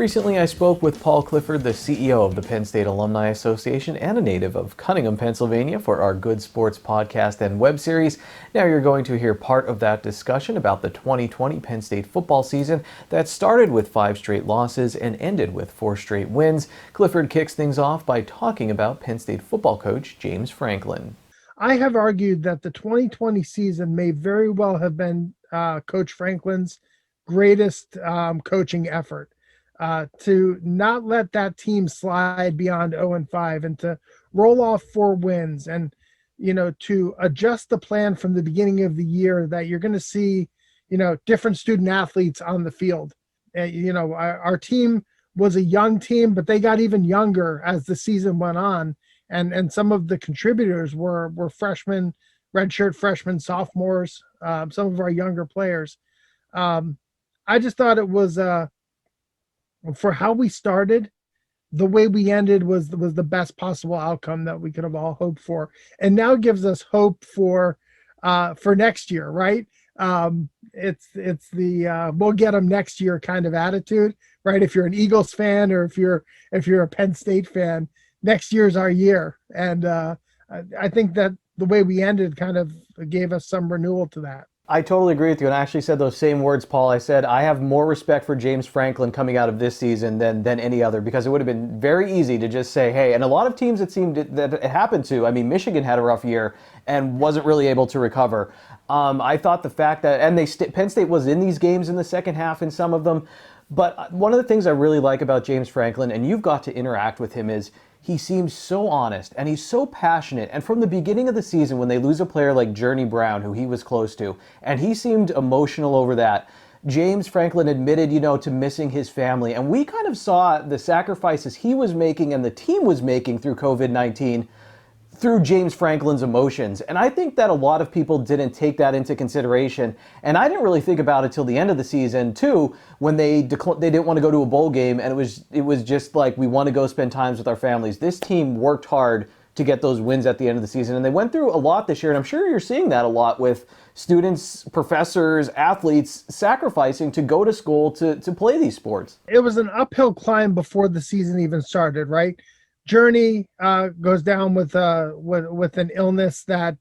Recently, I spoke with Paul Clifford, the CEO of the Penn State Alumni Association and a native of Cunningham, Pennsylvania, for our Good Sports podcast and web series. Now you're going to hear part of that discussion about the 2020 Penn State football season that started with 5 straight losses and ended with 4 straight wins. Clifford kicks things off by talking about Penn State football coach James Franklin. I have argued that the 2020 season may very well have been Coach Franklin's greatest coaching effort. To not let that team slide beyond 0-5 and to roll off 4 wins and, to adjust the plan from the beginning of the year that you're going to see, different student athletes on the field. Our team was a young team, but they got even younger as the season went on. And some of the contributors were freshmen, redshirt freshmen, sophomores, some of our younger players. I just thought it was for how we started, the way we ended was the best possible outcome that we could have all hoped for, and now gives us hope for next year, right? It's the we'll get them next year kind of attitude, right? If you're an Eagles fan or if you're a Penn State fan, next year's our year, and I think that the way we ended kind of gave us some renewal to that. I totally agree with you, and I actually said those same words, Paul. I said I have more respect for James Franklin coming out of this season than any other, because it would have been very easy to just say, hey, and a lot of teams it seemed that it happened to. I mean, Michigan had a rough year and wasn't really able to recover. I thought the fact that, and Penn State was in these games in the second half in some of them, but one of the things I really like about James Franklin, and you've got to interact with him, is he seems so honest and he's so passionate. And from the beginning of the season, when they lose a player like Journey Brown, who he was close to, and he seemed emotional over that, James Franklin admitted, to missing his family. And we kind of saw the sacrifices he was making and the team was making through COVID-19 through James Franklin's emotions. And I think that a lot of people didn't take that into consideration. And I didn't really think about it till the end of the season too, when they didn't want to go to a bowl game, and it was just like, we want to go spend times with our families. This team worked hard to get those wins at the end of the season, and they went through a lot this year, and I'm sure you're seeing that a lot with students, professors, athletes sacrificing to go to school to play these sports. It was an uphill climb before the season even started, right? Journey goes down with an illness that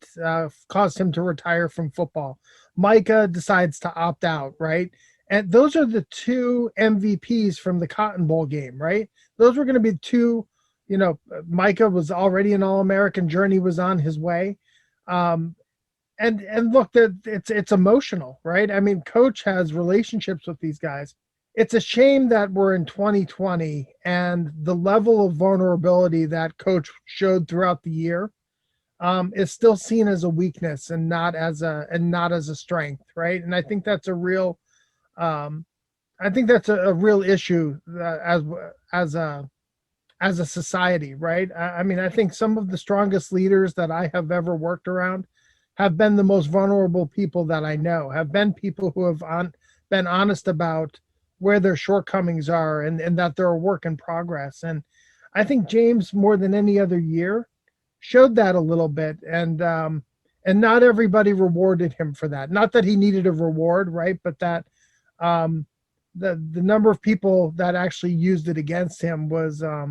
caused him to retire from football. Micah decides to opt out, right? And those are the 2 MVPs from the Cotton Bowl game, right? Those were going to be 2, Micah was already an All-American. Journey was on his way. And look, that it's emotional, right? I mean, Coach has relationships with these guys. It's a shame that we're in 2020 and the level of vulnerability that Coach showed throughout the year is still seen as a weakness and not as a strength, right? And I think that's a real, real issue as a society, right? I mean, I think some of the strongest leaders that I have ever worked around have been the most vulnerable people that I know, have been people who have been honest about where their shortcomings are and that they're a work in progress. And I think James, more than any other year, showed that a little bit. And not everybody rewarded him for that. Not that he needed a reward, right? But that the number of people that actually used it against him was a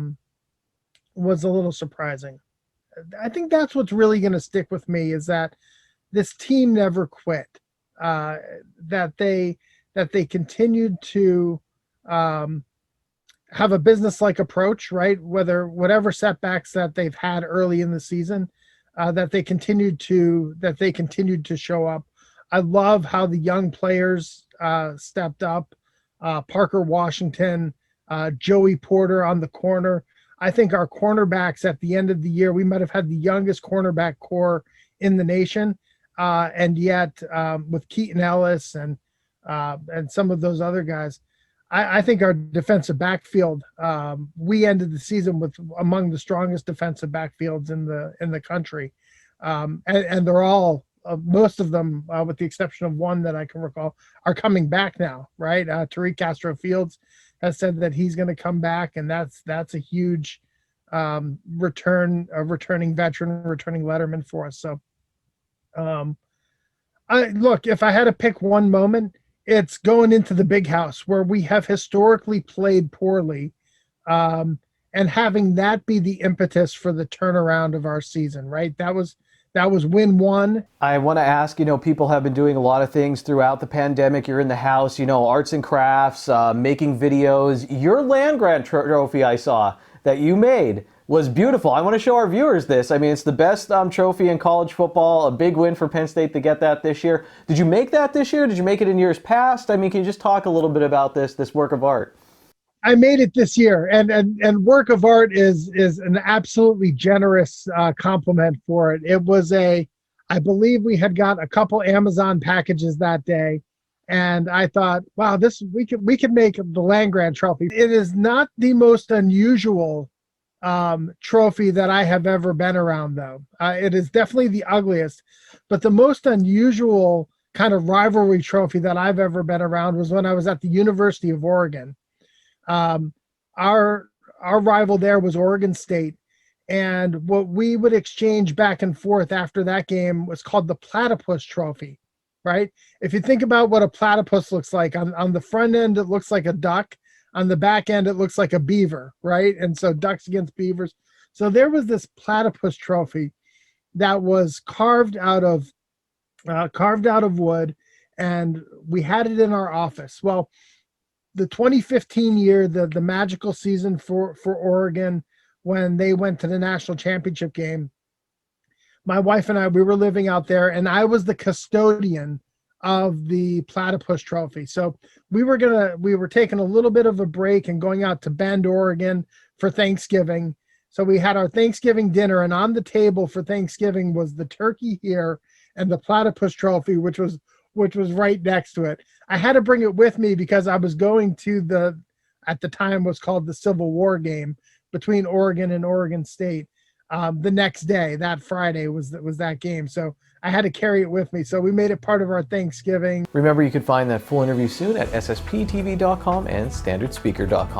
little surprising. I think that's what's really going to stick with me, is that this team never quit, that they continued to have a business-like approach, right? Whatever setbacks that they've had early in the season, that they continued to show up. I love how the young players stepped up. Parker Washington, Joey Porter on the corner. I think our cornerbacks at the end of the year, we might have had the youngest cornerback core in the nation, and yet with Keaton Ellis and some of those other guys, I think our defensive backfield, we ended the season with among the strongest defensive backfields in the country, and they're all, most of them, with the exception of one that I can recall, are coming back now, right? Tariq Castro-Fields has said that he's going to come back, and that's a huge returning veteran, returning letterman for us. So, look, if I had to pick one moment, it's going into the big house where we have historically played poorly, and having that be the impetus for the turnaround of our season, right? That was win one. I want to ask, people have been doing a lot of things throughout the pandemic. You're in the house, arts and crafts, making videos. Your land grant trophy I saw that you made was beautiful. I want to show our viewers this. I mean, it's the best trophy in college football, a big win for Penn State to get that this year. Did you make that this year? Did you make it in years past? I mean, can you just talk a little bit about this work of art? I made it this year, and work of art is an absolutely generous compliment for it. It was I believe we had got a couple Amazon packages that day, and I thought, wow, we could make the land grant trophy. It is not the most unusual trophy that I have ever been around, though. It is definitely the ugliest, but the most unusual kind of rivalry trophy that I've ever been around was when I was at the University of Oregon. Our rival there was Oregon State, and what we would exchange back and forth after that game was called the Platypus Trophy, right? If you think about what a platypus looks like, on the front end it looks like a duck, on the back end it looks like a beaver, right? And so ducks against beavers. So there was this Platypus Trophy that was carved out of wood, and we had it in our office. Well, the 2015 year, the magical season for Oregon, when they went to the national championship game, my wife and I, we were living out there, and I was the custodian of the Platypus Trophy. So we were taking a little bit of a break and going out to Bend, Oregon for Thanksgiving. So we had our Thanksgiving dinner, and on the table for Thanksgiving was the turkey here and the Platypus Trophy, which was right next to it. I had to bring it with me because I was going to at the time was called the Civil War game between Oregon and Oregon State. The next day, that Friday was that game. So I had to carry it with me. So we made it part of our Thanksgiving. Remember, you can find that full interview soon at ssptv.com and standardspeaker.com.